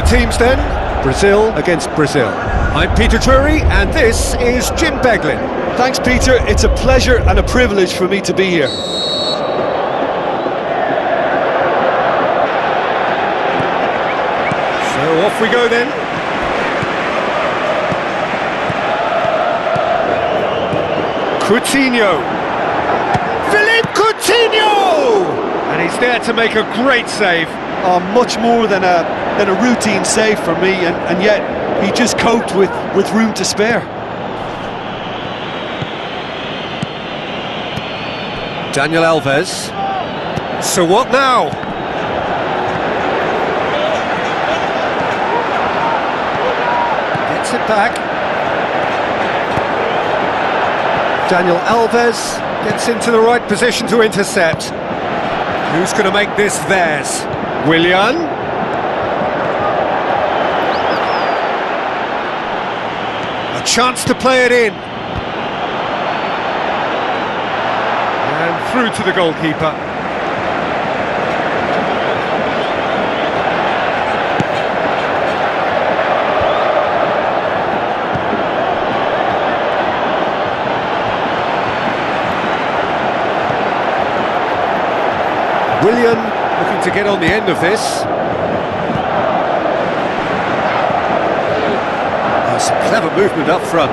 teams then, Brazil against Brazil. I'm Peter Drury and this is Jim Beglin. Thanks, Peter. It's a pleasure and a privilege for me to be here. So off we go then. Coutinho. Philippe Coutinho! And he's there to make a great save. Oh, much more than a routine save for me, and yet he just coped with room to spare. Daniel Alves. So what now? Gets it back. Daniel Alves gets into the right position to intercept. Who's going to make this theirs? Willian. A chance to play it in. And through to the goalkeeper. Willian looking to get on the end of this. Some clever movement up front.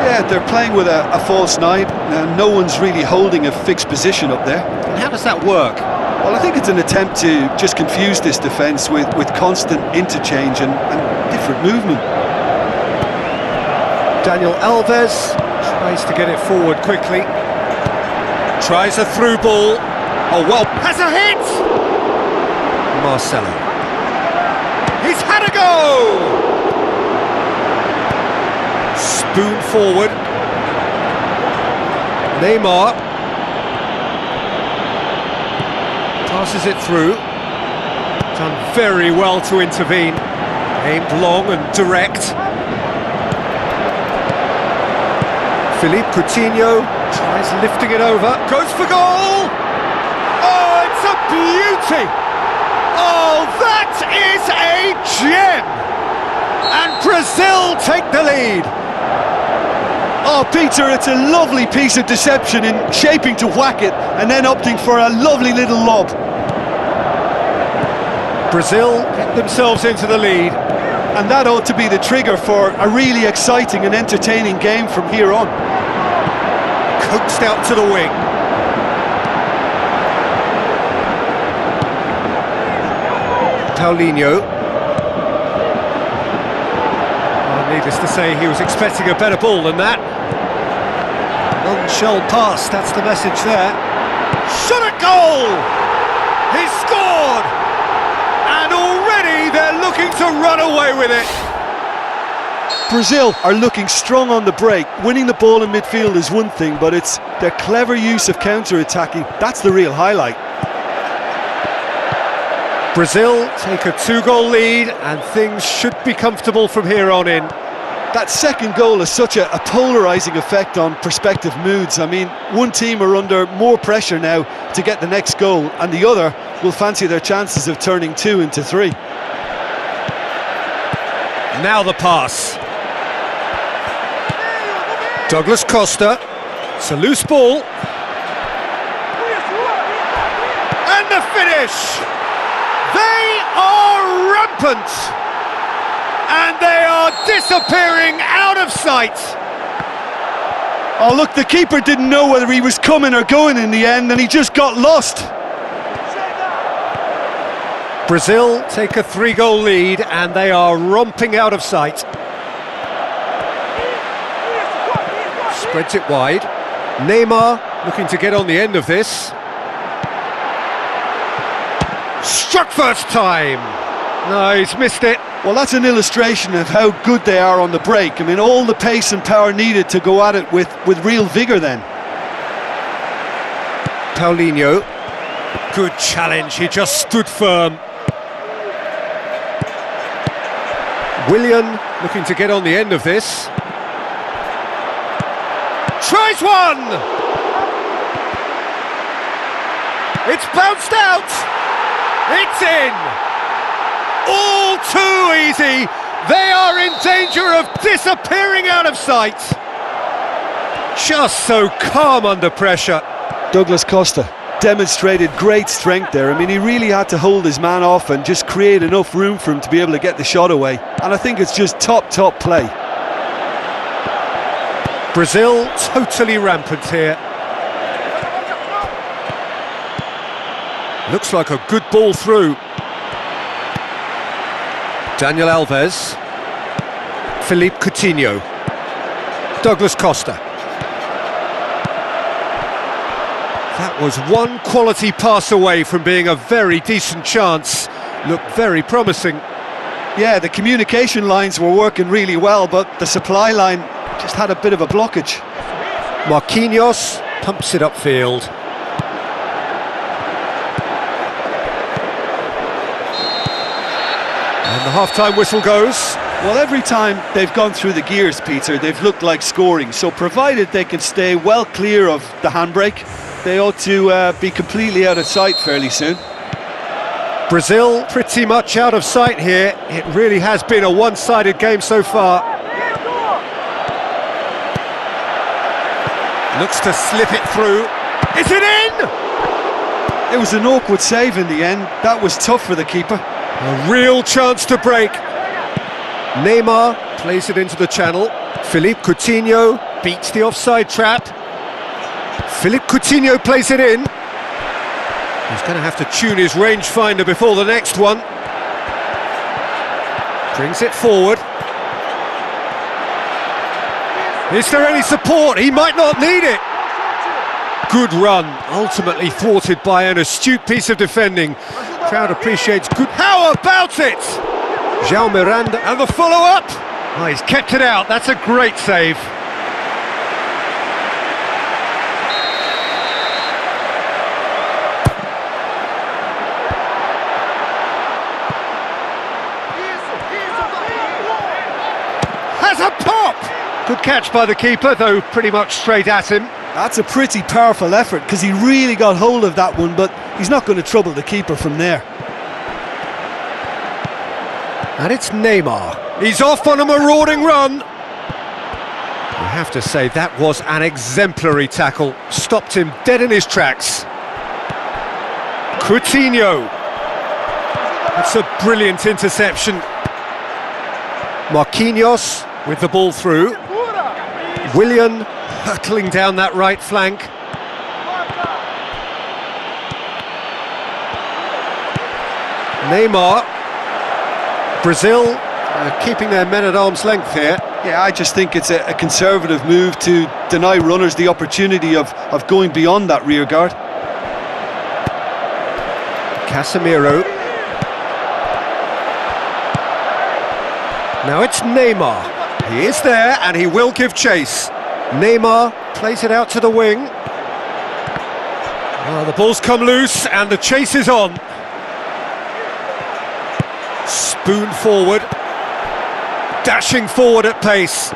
Yeah, they're playing with a false nine. No one's really holding a fixed position up there. And how does that work? Well, I think it's an attempt to just confuse this defence with constant interchange and different movement. Daniel Alves tries to get it forward quickly. Tries a through ball. Oh, well, has a hit! Marcelo. He's had a go! Spoon forward. Neymar. Passes it through. Done very well to intervene. Aimed long and direct. Philippe Coutinho tries lifting it over. Goes for goal! Oh, it's a beauty! Oh, that is a gem! And Brazil take the lead! Oh, Peter, it's a lovely piece of deception in shaping to whack it and then opting for a lovely little lob. Brazil get themselves into the lead. And that ought to be the trigger for a really exciting and entertaining game from here on. Coaxed out to the wing. Paulinho. Well, needless to say, he was expecting a better ball than that. Non-shell pass, that's the message there. Shot at goal! He's scored! And already they're looking to run away with it. Brazil are looking strong on the break. Winning the ball in midfield is one thing, but it's their clever use of counter-attacking. That's the real highlight. Brazil take a 2-goal lead and things should be comfortable from here on in. That second goal has such a polarising effect on prospective moods. I mean, one team are under more pressure now to get the next goal, and the other will fancy their chances of turning 2 into 3. Now the pass. Douglas Costa. It's a loose ball. And the finish! They are rampant! And they are disappearing out of sight! Oh, look, the keeper didn't know whether he was coming or going in the end, and he just got lost. Brazil take a 3-goal lead, and they are romping out of sight. Spreads it wide. Neymar looking to get on the end of this. Struck first time! No, he's missed it. Well, that's an illustration of how good they are on the break. I mean, all the pace and power needed to go at it with real vigour then. Paulinho. Good challenge, he just stood firm. Willian looking to get on the end of this. Tries one! It's bounced out! It's in! All too easy. They are in danger of disappearing out of sight. Just so calm under pressure. Douglas Costa demonstrated great strength there. I mean, he really had to hold his man off and just create enough room for him to be able to get the shot away. And I think it's just top play. Brazil totally rampant here. Looks like a good ball through. Daniel Alves. Philippe Coutinho. Douglas Costa. That was one quality pass away from being a very decent chance. Looked very promising. Yeah, the communication lines were working really well, but the supply line just had a bit of a blockage. Marquinhos pumps it upfield. And the half-time whistle goes. Well, every time they've gone through the gears, Peter, they've looked like scoring. So provided they can stay well clear of the handbrake, they ought to be completely out of sight fairly soon. Brazil pretty much out of sight here. It really has been a one-sided game so far. Looks to slip it through. Is it in? It was an awkward save in the end. That was tough for the keeper. A real chance to break. Neymar plays it into the channel. Philippe Coutinho beats the offside trap. Philippe Coutinho plays it in. He's going to have to tune his rangefinder before the next one. Brings it forward. Is there any support? He might not need it. Good run, ultimately thwarted by an astute piece of defending. Crowd appreciates good... How about it? João Miranda and the follow-up. Oh, he's kept it out. That's a great save. Has a pop! Good catch by the keeper, though pretty much straight at him. That's a pretty powerful effort because he really got hold of that one, but he's not going to trouble the keeper from there. And it's Neymar. He's off on a marauding run. I have to say that was an exemplary tackle. Stopped him dead in his tracks. Coutinho. That's a brilliant interception. Marquinhos with the ball through. Willian hurtling down that right flank. Neymar. Brazil keeping their men at arm's length here. Yeah, I just think it's a conservative move to deny runners the opportunity of going beyond that rear guard. Casemiro. Now it's Neymar. He is there and he will give chase. Neymar plays it out to the wing. Oh, the ball's come loose and the chase is on. Spoon forward. Dashing forward at pace.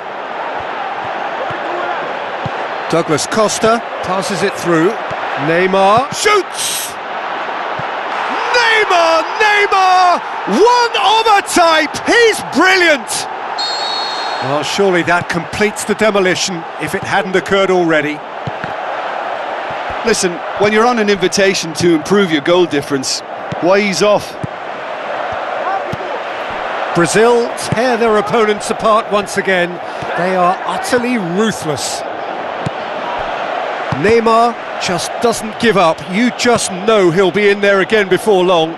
Douglas Costa passes it through. Neymar shoots! Neymar! One of a type! He's brilliant! Well, surely that completes the demolition if it hadn't occurred already. Listen, when you're on an invitation to improve your goal difference, why ease off? Brazil tear their opponents apart once again. They are utterly ruthless. Neymar just doesn't give up. You just know he'll be in there again before long.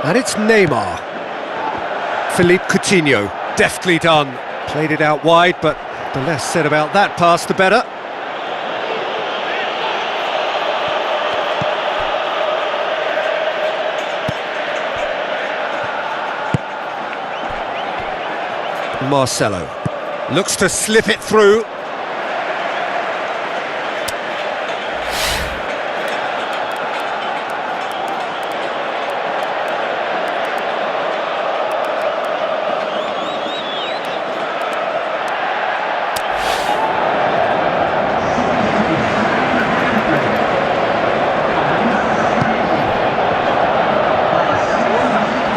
And it's Neymar. Philippe Coutinho, deftly done. Played it out wide, but the less said about that pass, the better. Marcelo looks to slip it through.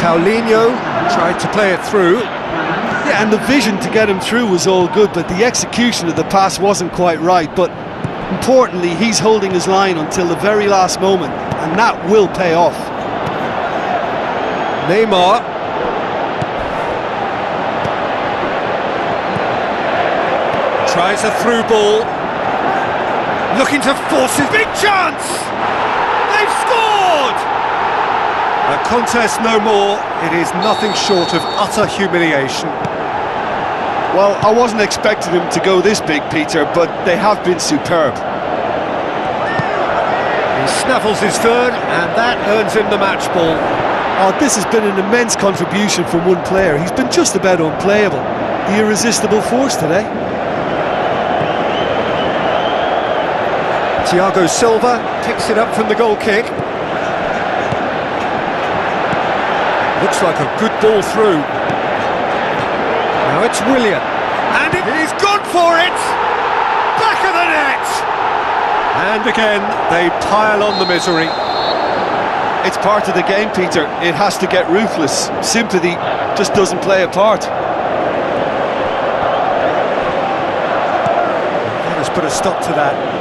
Paulinho tried to play it through. Yeah, and the vision to get him through was all good, but the execution of the pass wasn't quite right. But importantly, he's holding his line until the very last moment, and that will pay off. Neymar. Tries a through ball. Looking to force his big chance! They've scored! A contest no more. It is nothing short of utter humiliation. Well, I wasn't expecting them to go this big, Peter, but they have been superb. He snaffles his third, and that earns him the match ball. Oh, this has been an immense contribution from one player. He's been just about unplayable. The irresistible force today. Thiago Silva picks it up from the goal kick. Looks like a good ball through. Now it's Willian, and he's gone for it! Back of the net! And again, they pile on the misery. It's part of the game, Peter. It has to get ruthless. Sympathy just doesn't play a part. Let us put a stop to that.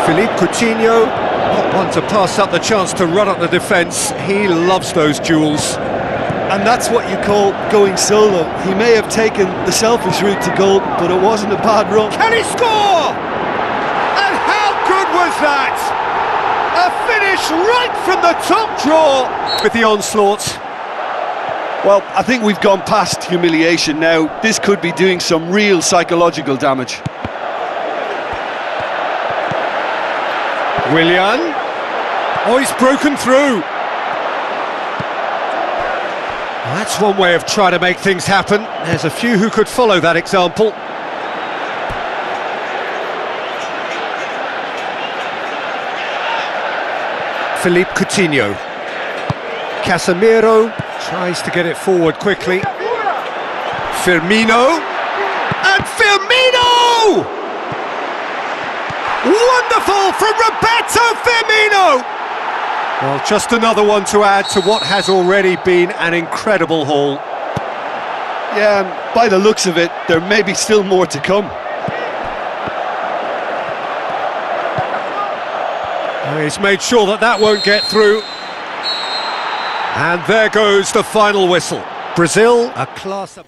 Philippe Coutinho, not one to pass up the chance to run up the defence. He loves those duels. And that's what you call going solo. He may have taken the selfish route to goal, but it wasn't a bad run. Can he score? And how good was that? A finish right from the top draw with the onslaught. Well, I think we've gone past humiliation now. This could be doing some real psychological damage. Willian. Oh, he's broken through. That's one way of trying to make things happen. There's a few who could follow that example. Philippe Coutinho. Casemiro tries to get it forward quickly. Firmino. And Firmino! Wonderful from Roberto Firmino! Well, just another one to add to what has already been an incredible haul. Yeah, and by the looks of it, there may be still more to come. He's made sure that that won't get through. And there goes the final whistle. Brazil, a class up.